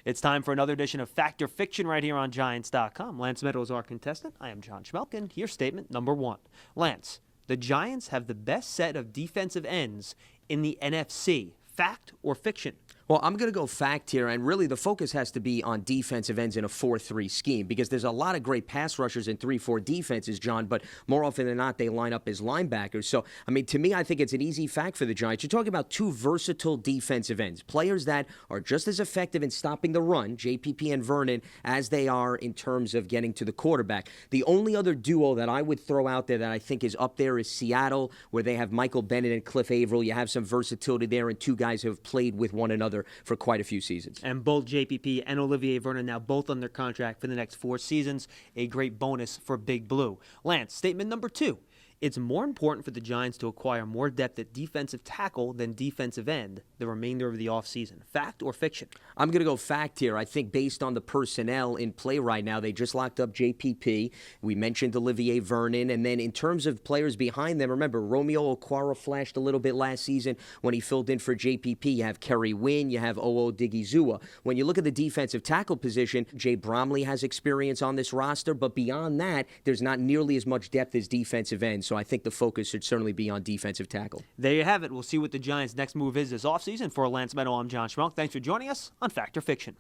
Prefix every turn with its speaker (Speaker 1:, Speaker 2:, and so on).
Speaker 1: It's time for another edition of Fact or Fiction right here on Giants.com. Lance Meadow is our contestant. I am John Schmelkin. Here's statement number 1. Lance, the Giants have the best set of defensive ends in the NFC. Fact or fiction?
Speaker 2: Well, I'm going to go fact here, and really the focus has to be on defensive ends in a 4-3 scheme because there's a lot of great pass rushers in 3-4 defenses, John, but more often than not, they line up as linebackers. So, to me, I think it's an easy fact for the Giants. You're talking about two versatile defensive ends, players that are just as effective in stopping the run, JPP and Vernon, as they are in terms of getting to the quarterback. The only other duo that I would throw out there that I think is up there is Seattle, where they have Michael Bennett and Cliff Averill. You have some versatility there, and two guys who have played with one another for quite a few seasons.
Speaker 1: And both JPP and Olivier Vernon now both under contract for the next 4 seasons. A great bonus for Big Blue. Lance, statement number 2. It's more important for the Giants to acquire more depth at defensive tackle than defensive end the remainder of the offseason. Fact or fiction?
Speaker 2: I'm going to go fact here. I think based on the personnel in play right now, they just locked up JPP. We mentioned Olivier Vernon. And then in terms of players behind them, remember, Romeo Okwara flashed a little bit last season when he filled in for JPP. You have Kerry Wynn. You have Oo Digizua. When you look at the defensive tackle position, Jay Bromley has experience on this roster. But beyond that, there's not nearly as much depth as defensive ends. So I think the focus should certainly be on defensive tackle.
Speaker 1: There you have it. We'll see what the Giants' next move is this offseason. For Lance Meadow, I'm John Schmelk. Thanks for joining us on Fact or Fiction.